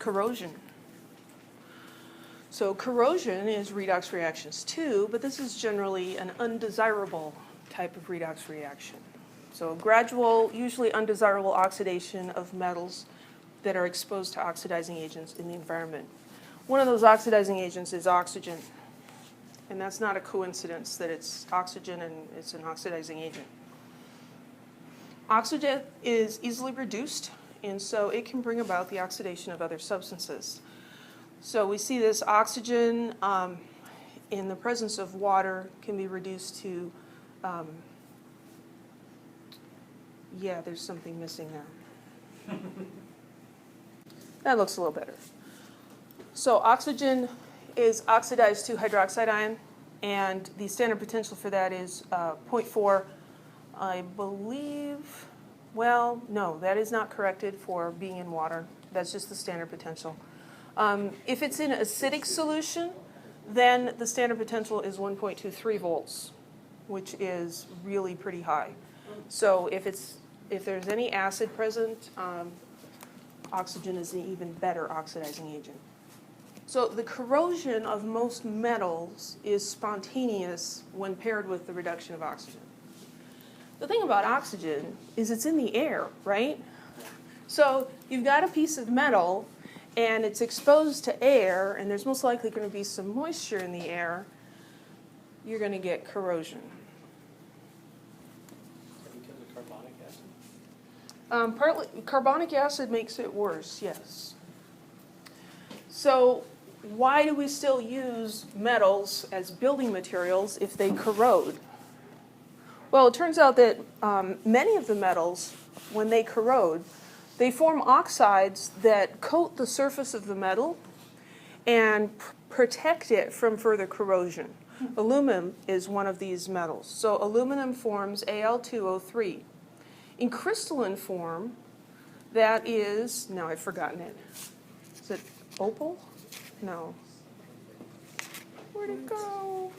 corrosion. So corrosion is redox reactions too, but this is generally an undesirable type of redox reaction. So gradual, usually undesirable oxidation of metals that are exposed to oxidizing agents in the environment. One of those oxidizing agents is oxygen, and that's not a coincidence that it's oxygen and it's an oxidizing agent. Oxygen is easily reduced, and so it can bring about the oxidation of other substances. So we see this oxygen in the presence of water can be reduced to, yeah, there's something missing there. That looks a little better. So oxygen is oxidized to hydroxide ion, and the standard potential for that is 0.4. I believe, well, no, that is not corrected for being in water. That's just the standard potential. If it's in acidic solution, then the standard potential is 1.23 volts, which is really pretty high. So if there's any acid present, oxygen is an even better oxidizing agent. So the corrosion of most metals is spontaneous when paired with the reduction of oxygen. The thing about oxygen is it's in the air, right? So you've got a piece of metal and it's exposed to air, and there's most likely going to be some moisture in the air, you're going to get corrosion. Because of carbonic acid? Partly, carbonic acid makes it worse, yes. So why do we still use metals as building materials if they corrode? Well, it turns out that many of the metals, when they corrode, they form oxides that coat the surface of the metal and protect it from further corrosion. Aluminum is one of these metals. So aluminum forms Al2O3. In crystalline form, that is, now I've forgotten it. Is it opal? No. Where'd it go?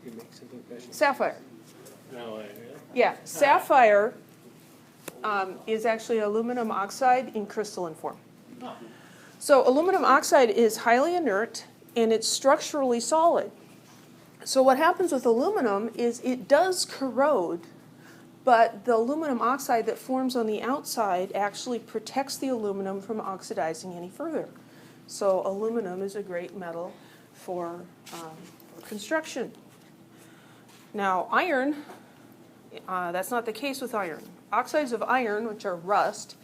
You make something special? Sapphire. No way, really? Yeah, sapphire is actually aluminum oxide in crystalline form. So aluminum oxide is highly inert and it's structurally solid. So what happens with aluminum is it does corrode, but the aluminum oxide that forms on the outside actually protects the aluminum from oxidizing any further. So aluminum is a great metal for construction. Now iron, that's not the case with iron. Oxides of iron, which are rust,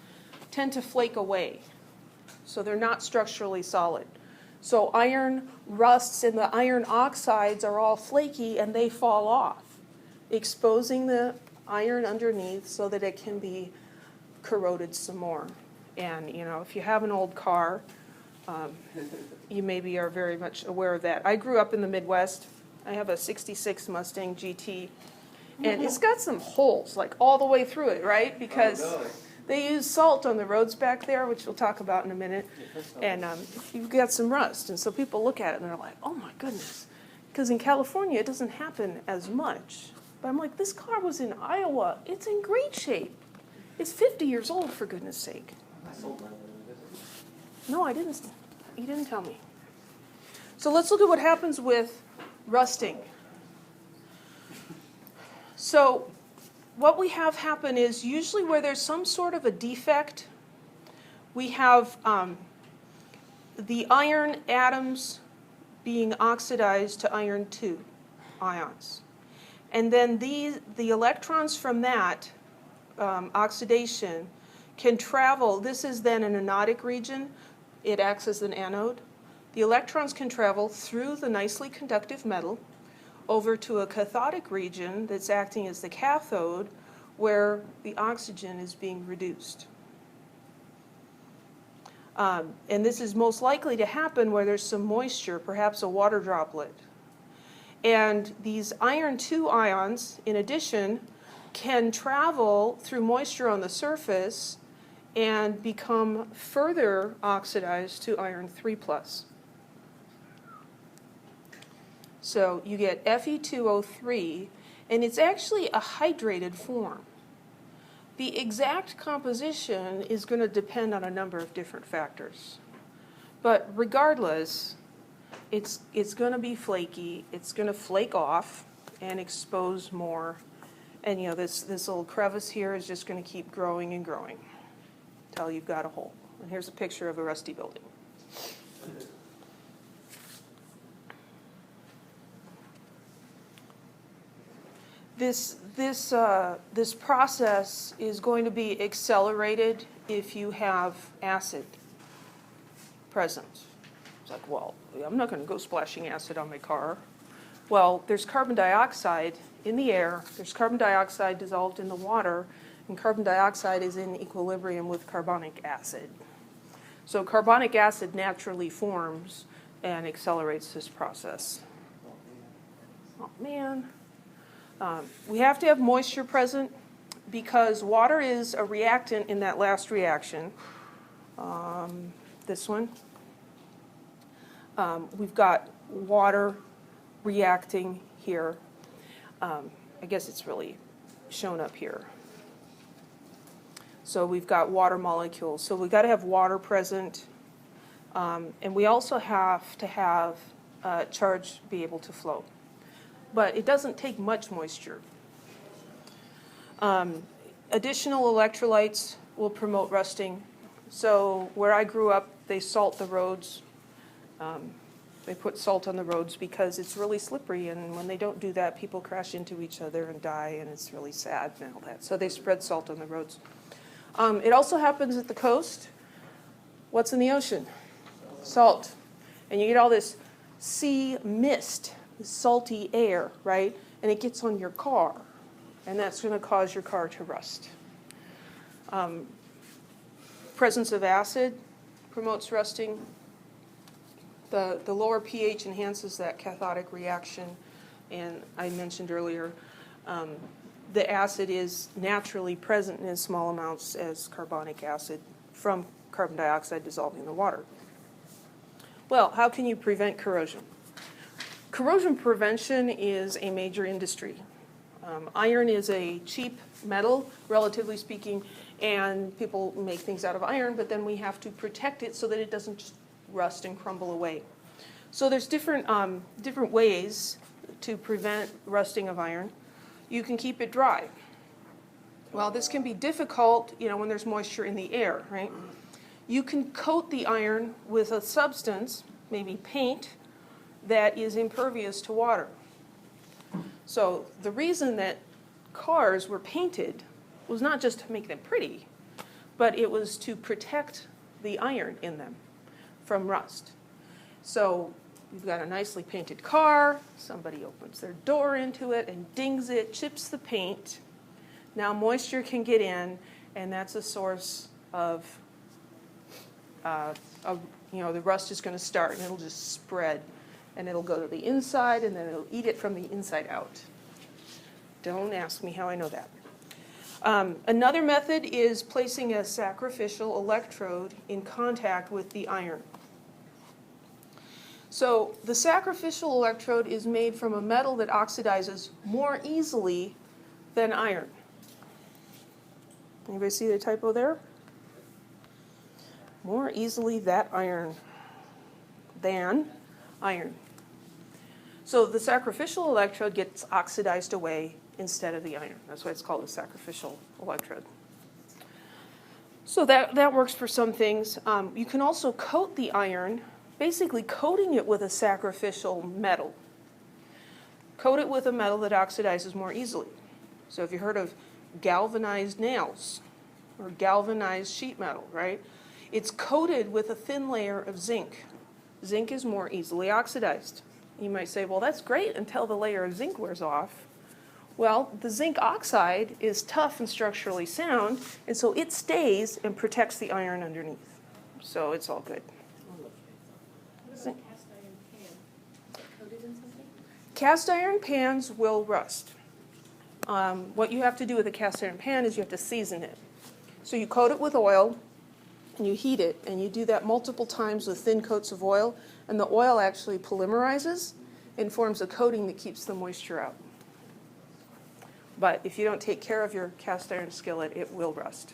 tend to flake away. So they're not structurally solid. So iron rusts and the iron oxides are all flaky and they fall off, exposing the iron underneath so that it can be corroded some more. And you know, if you have an old car, you maybe are very much aware of that. I grew up in the Midwest. I have a 66 Mustang GT, and it's got some holes like all the way through it, right? Because they use salt on the roads back there, which we'll talk about in a minute, and you've got some rust. And so people look at it and they're like, oh my goodness, because in California it doesn't happen as much. But I'm like, this car was in Iowa. It's in great shape. It's 50 years old, for goodness sake. No, I didn't. You didn't tell me. So let's look at what happens with rusting. So what we have happen is usually where there's some sort of a defect, we have the iron atoms being oxidized to iron 2 ions. And then the electrons from that oxidation can travel. This is then an anodic region. It acts as an anode. The electrons can travel through the nicely conductive metal over to a cathodic region that's acting as the cathode, where the oxygen is being reduced. And this is most likely to happen where there's some moisture, perhaps a water droplet. And these iron 2 ions, in addition, can travel through moisture on the surface and become further oxidized to iron 3+. So you get Fe2O3, and it's actually a hydrated form. The exact composition is going to depend on a number of different factors. But regardless, it's going to be flaky, it's going to flake off and expose more. And you know, this little crevice here is just going to keep growing and growing until you've got a hole. And here's a picture of a rusty building. This process is going to be accelerated if you have acid present. It's like, well, I'm not going to go splashing acid on my car. Well, there's carbon dioxide in the air, there's carbon dioxide dissolved in the water, and carbon dioxide is in equilibrium with carbonic acid. So carbonic acid naturally forms and accelerates this process. Oh, man. We have to have moisture present because water is a reactant in that last reaction. This one. We've got water reacting here. I guess it's really shown up here. So we've got water molecules. So we've got to have water present. And we also have to have charge be able to flow. But it doesn't take much moisture. Additional electrolytes will promote rusting. So where I grew up, they salt the roads. They put salt on the roads because it's really slippery, and when they don't do that, people crash into each other and die, and it's really sad and all that. So they spread salt on the roads. It also happens at the coast. What's in the ocean? Salt. And you get all this sea mist, this salty air, right? And it gets on your car, and that's going to cause your car to rust. Presence of acid promotes rusting. The lower pH enhances that cathodic reaction, and I mentioned earlier, the acid is naturally present in as small amounts as carbonic acid from carbon dioxide dissolving in the water. Well, how can you prevent corrosion? Corrosion prevention is a major industry. Iron is a cheap metal, relatively speaking, and people make things out of iron, but then we have to protect it so that it doesn't just rust and crumble away. So there's different ways to prevent rusting of iron. You can keep it dry. Well, this can be difficult, when there's moisture in the air, right? You can coat the iron with a substance, maybe paint, that is impervious to water. So the reason that cars were painted was not just to make them pretty, but it was to protect the iron in them from rust. So you've got a nicely painted car, somebody opens their door into it and dings it, chips the paint. Now moisture can get in, and that's a source of the rust is going to start, and it'll just spread, and it'll go to the inside, and then it'll eat it from the inside out. Don't ask me how I know that. Another method is placing a sacrificial electrode in contact with the iron. So the sacrificial electrode is made from a metal that oxidizes more easily than iron. Anybody see the typo there? More easily than iron. So the sacrificial electrode gets oxidized away instead of the iron. That's why it's called a sacrificial electrode. So that works for some things. You can also coat the iron, basically coating it with a sacrificial metal. Coat it with a metal that oxidizes more easily. So if you heard of galvanized nails or galvanized sheet metal, right? It's coated with a thin layer of zinc. Zinc is more easily oxidized. You might say, well, that's great until the layer of zinc wears off. Well, the zinc oxide is tough and structurally sound, and so it stays and protects the iron underneath. So it's all good. What about cast iron pan? Coated in something? Cast iron pans will rust. What you have to do with a cast iron pan is you have to season it. So you coat it with oil, and you heat it, and you do that multiple times with thin coats of oil, and the oil actually polymerizes and forms a coating that keeps the moisture out. But if you don't take care of your cast iron skillet, it will rust.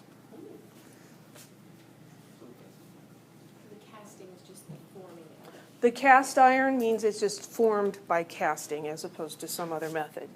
The casting is just the forming of it. The cast iron means it's just formed by casting as opposed to some other method.